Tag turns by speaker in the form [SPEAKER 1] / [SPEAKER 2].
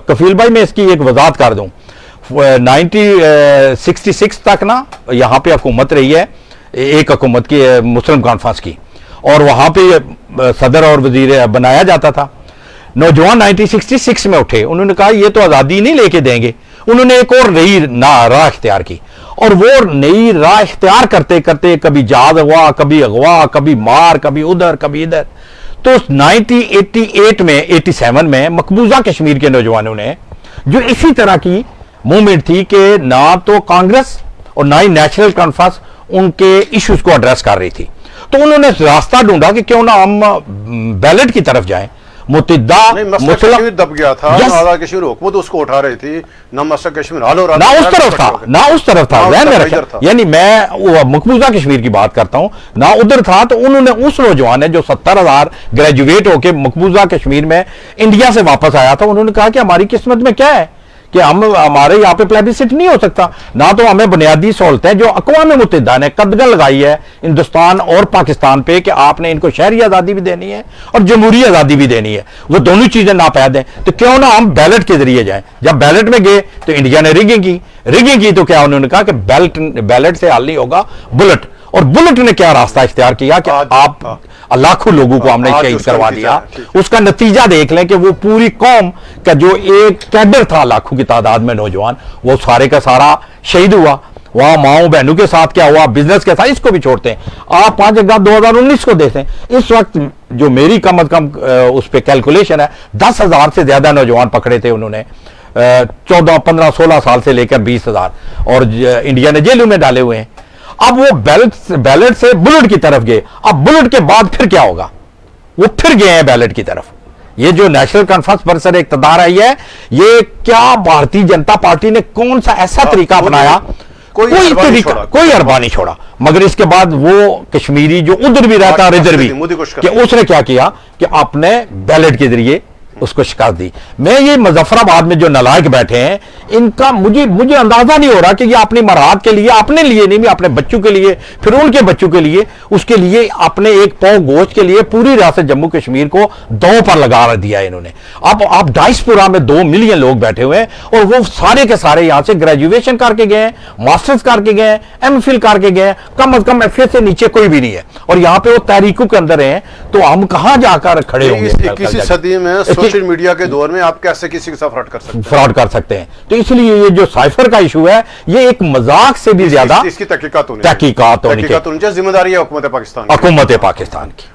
[SPEAKER 1] کفیل بھائی میں اس کی ایک وضاحت کر دوں 1966 تک نا یہاں پہ حکومت رہی ہے ایک حکومت کی مسلم کانفرنس کی اور وہاں پہ صدر اور وزیر بنایا جاتا تھا. نوجوان 1966 میں اٹھے, انہوں نے کہا یہ تو آزادی نہیں لے کے دیں گے. انہوں نے ایک اور نئی راہ اختیار کی اور وہ نئی راہ اختیار کرتے کرتے کبھی جہاد ہوا, کبھی اغوا, کبھی مار, کبھی ادھر کبھی ادھر. تو 1988 میں 87 میں مقبوضہ کشمیر کے نوجوانوں نے جو اسی طرح کی موومنٹ تھی کہ نہ تو کانگریس اور نہ ہی نیشنل کانفرنس ان کے ایشوز کو ایڈریس کر رہی تھی, تو انہوں نے راستہ ڈھونڈا کہ کیوں نہ ہم بیلٹ کی طرف جائیں. متحدہ
[SPEAKER 2] مسئلہ دب گیا تھا, آزاد کشمیر حکومت اس کو اٹھا رہی تھی, نہ مسئلہ کشمیر حل ہو رہا
[SPEAKER 1] تھا, نہ اس طرف تھا یعنی میں مقبوضہ کشمیر کی بات کرتا ہوں, نہ ادھر تھا. تو انہوں نے اس نوجوان نے جو 70,000 گریجویٹ ہو کے مقبوضہ کشمیر میں انڈیا سے واپس آیا تھا, انہوں نے کہا کہ ہماری قسمت میں کیا ہے کہ ہمارے یہاں پہ پلیبسٹ نہیں ہو سکتا, نہ تو ہمیں بنیادی سہولتیں جو اقوام متحدہ نے قدغن لگائی ہے ہندوستان اور پاکستان پہ کہ آپ نے ان کو شہری آزادی بھی دینی ہے اور جمہوری آزادی بھی دینی ہے, وہ دونوں چیزیں ناپید ہیں, تو کیوں نہ ہم بیلٹ کے ذریعے جائیں. جب بیلٹ میں گئے تو انڈیا نے ریگنگ کی تو کیا انہوں نے کہا کہ بیلٹ سے حل نہیں ہوگا, بلٹ. اور بلٹ نے کیا راستہ اختیار کیا کہ آپ لاکھوں لوگوں کو ہم نے شہید کروا دیا. اس کا نتیجہ دیکھ لیں کہ وہ پوری قوم کا جو ایک کیڈر تھا لاکھوں کی تعداد میں نوجوان, وہ سارے کا سارا شہید ہوا. وہاں ماؤں بہنوں کے ساتھ کیا ہوا, بزنس کے ساتھ, اس کو بھی چھوڑتے ہیں. آپ 5 اگست 2019 کو دیکھیں, اس وقت جو میری کم از کم اس پہ کیلکولیشن ہے 10,000 سے زیادہ نوجوان پکڑے تھے انہوں نے, 14, 15, 16 سال سے لے کر 20,000, اور انڈیا نے جیلوں میں ڈالے ہوئے ہیں. اب وہ بیلٹ سے بلٹ کی طرف گئے. اب بلٹ کے بعد پھر کیا ہوگا, وہ پھر گئے ہیں بیلٹ کی طرف. یہ جو نیشنل کانفرنس پر سر اقتدار آئی ہے, یہ کیا بھارتی جنتا پارٹی نے کون سا ایسا طریقہ اپنایا, کوئی اربا نہیں چھوڑا. مگر اس کے بعد وہ کشمیری جو ادھر بھی رہتا اور ادھر بھی, کہ اس نے کیا کیا کہ اپنے بیلٹ کے ذریعے اس کو شکست دی. میں یہ مظفر آباد میں جو نالائق بیٹھے ہیں, ان کا مجھے اندازہ نہیں ہو رہا کہ یہ اپنی مراد کے لیے, اپنے لیے نہیں, اپنے بچوں کے لیے, پھر ان کے بچوں کے لیے, اس کے لیے اپنے ایک پاؤ گوشت کے لیے پوری ریاست جموں کشمیر کو دو پر لگا دیا ہے انہوں نے. اب آپ ڈائسپورا میں 2 ملین لوگ بیٹھے ہوئے ہیں, اور وہ سارے کے سارے یہاں سے گریجویشن کر کے گئے ہیں, ماسٹرز کر کے گئے ہیں, ایم فل کر کے گئے ہیں, کم از کم ایف اے سے نیچے کوئی بھی نہیں ہے, اور یہاں پہ وہ تحریکوں کے اندر ہیں. تو ہم کہاں جا کر کھڑے ہوں گے؟
[SPEAKER 2] 21ویں صدی میں سوشل میڈیا کے دور میں آپ کیسے کسی کے ساتھ فراڈ کر سکتے ہیں؟
[SPEAKER 1] تو اس لیے یہ جو سائفر کا ایشو ہے, یہ ایک مذاق سے بھی زیادہ
[SPEAKER 2] اس کی تحقیقات
[SPEAKER 1] ہونی چاہیے.
[SPEAKER 2] ذمہ داری ہے حکومت پاکستان
[SPEAKER 1] کی.